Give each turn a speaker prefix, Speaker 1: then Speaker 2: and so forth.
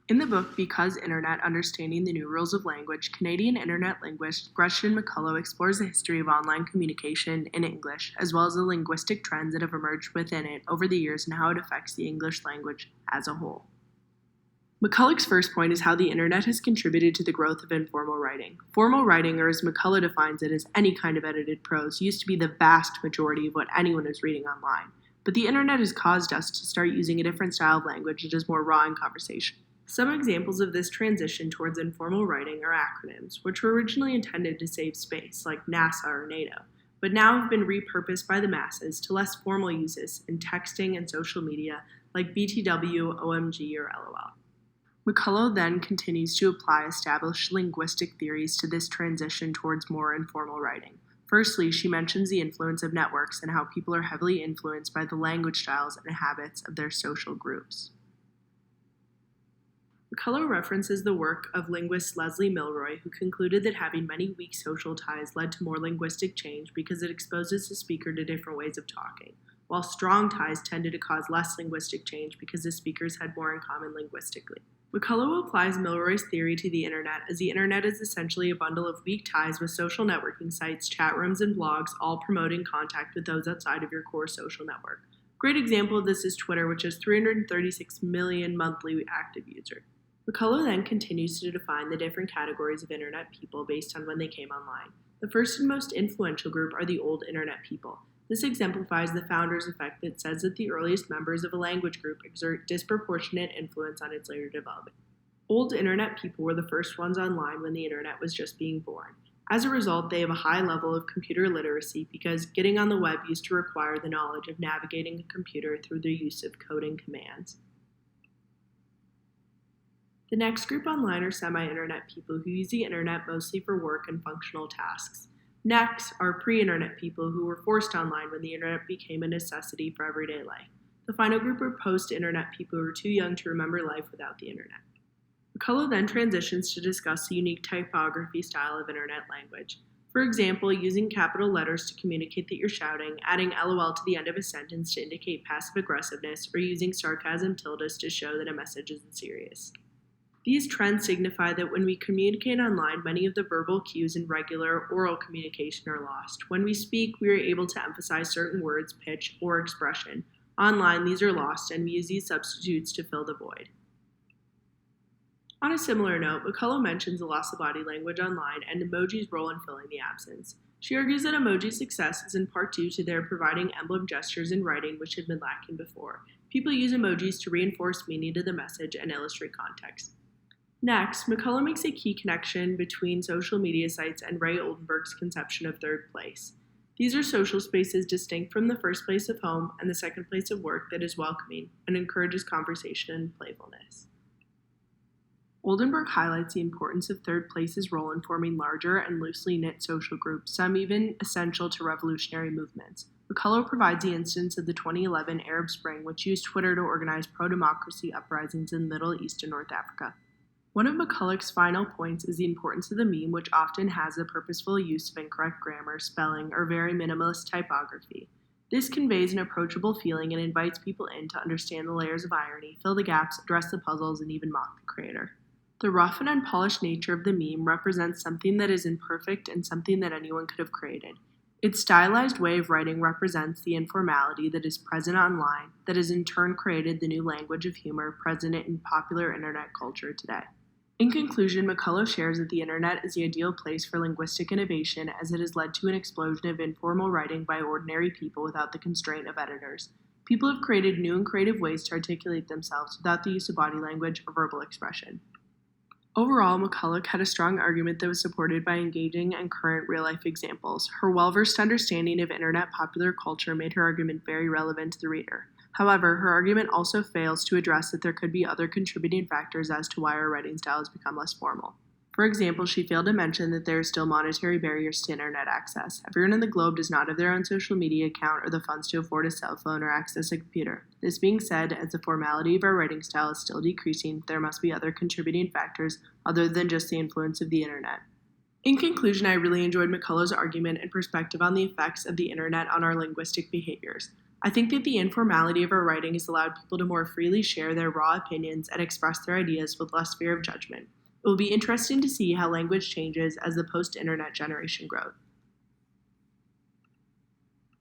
Speaker 1: In the book Because Internet: Understanding the New Rules of Language, Canadian internet linguist Gretchen McCullough explores the history of online communication in English, as well as the linguistic trends that have emerged within it over the years and how it affects the English language as a whole. McCullough's first point is how the internet has contributed to the growth of informal writing. Formal writing, or as McCullough defines it as any kind of edited prose, used to be the vast majority of what anyone is reading online. But the internet has caused us to start using a different style of language that is more raw in conversation. Some examples of this transition towards informal writing are acronyms, which were originally intended to save space, like NASA or NATO, but now have been repurposed by the masses to less formal uses in texting and social media, like BTW, OMG, or LOL. McCullough then continues to apply established linguistic theories to this transition towards more informal writing. Firstly, she mentions the influence of networks and how people are heavily influenced by the language styles and habits of their social groups. McCullough references the work of linguist Leslie Milroy, who concluded that having many weak social ties led to more linguistic change because it exposes the speaker to different ways of talking, while strong ties tended to cause less linguistic change because the speakers had more in common linguistically. McCullough applies Milroy's theory to the internet, as the internet is essentially a bundle of weak ties with social networking sites, chat rooms, and blogs, all promoting contact with those outside of your core social network. A great example of this is Twitter, which has 336 million monthly active users. McCullough then continues to define the different categories of internet people based on when they came online. The first and most influential group are the old internet people. This exemplifies the founder's effect that says that the earliest members of a language group exert disproportionate influence on its later development. Old internet people were the first ones online when the internet was just being born. As a result, they have a high level of computer literacy because getting on the web used to require the knowledge of navigating a computer through the use of coding commands. The next group online are semi-internet people who use the internet mostly for work and functional tasks. Next are pre-internet people who were forced online when the internet became a necessity for everyday life. The final group are post-internet people who are too young to remember life without the internet. McCullough then transitions to discuss the unique typography style of internet language. For example, using capital letters to communicate that you're shouting, adding LOL to the end of a sentence to indicate passive aggressiveness, or using sarcasm tildes to show that a message isn't serious. These trends signify that when we communicate online, many of the verbal cues in regular oral communication are lost. When we speak, we are able to emphasize certain words, pitch, or expression. Online, these are lost, and we use these substitutes to fill the void. On a similar note, McCullough mentions the loss of body language online and emoji's role in filling the absence. She argues that emoji's success is in part due to their providing emblem gestures in writing which had been lacking before. People use emojis to reinforce meaning to the message and illustrate context. Next, McCullough makes a key connection between social media sites and Ray Oldenburg's conception of third place. These are social spaces distinct from the first place of home and the second place of work that is welcoming and encourages conversation and playfulness. Oldenburg highlights the importance of third place's role in forming larger and loosely knit social groups, some even essential to revolutionary movements. McCullough provides the instance of the 2011 Arab Spring, which used Twitter to organize pro-democracy uprisings in the Middle East and North Africa. One of McCullough's final points is the importance of the meme, which often has the purposeful use of incorrect grammar, spelling, or very minimalist typography. This conveys an approachable feeling and invites people in to understand the layers of irony, fill the gaps, address the puzzles, and even mock the creator. The rough and unpolished nature of the meme represents something that is imperfect and something that anyone could have created. Its stylized way of writing represents the informality that is present online, that has in turn created the new language of humor present in popular internet culture today. In conclusion, McCullough shares that the internet is the ideal place for linguistic innovation as it has led to an explosion of informal writing by ordinary people without the constraint of editors. People have created new and creative ways to articulate themselves without the use of body language or verbal expression. Overall, McCullough had a strong argument that was supported by engaging and current real-life examples. Her well-versed understanding of internet popular culture made her argument very relevant to the reader. However, her argument also fails to address that there could be other contributing factors as to why our writing style has become less formal. For example, she failed to mention that there are still monetary barriers to internet access. Everyone in the globe does not have their own social media account or the funds to afford a cell phone or access a computer. This being said, as the formality of our writing style is still decreasing, there must be other contributing factors other than just the influence of the internet. In conclusion, I really enjoyed McCullough's argument and perspective on the effects of the internet on our linguistic behaviors. I think that the informality of our writing has allowed people to more freely share their raw opinions and express their ideas with less fear of judgment. It will be interesting to see how language changes as the post-internet generation grows.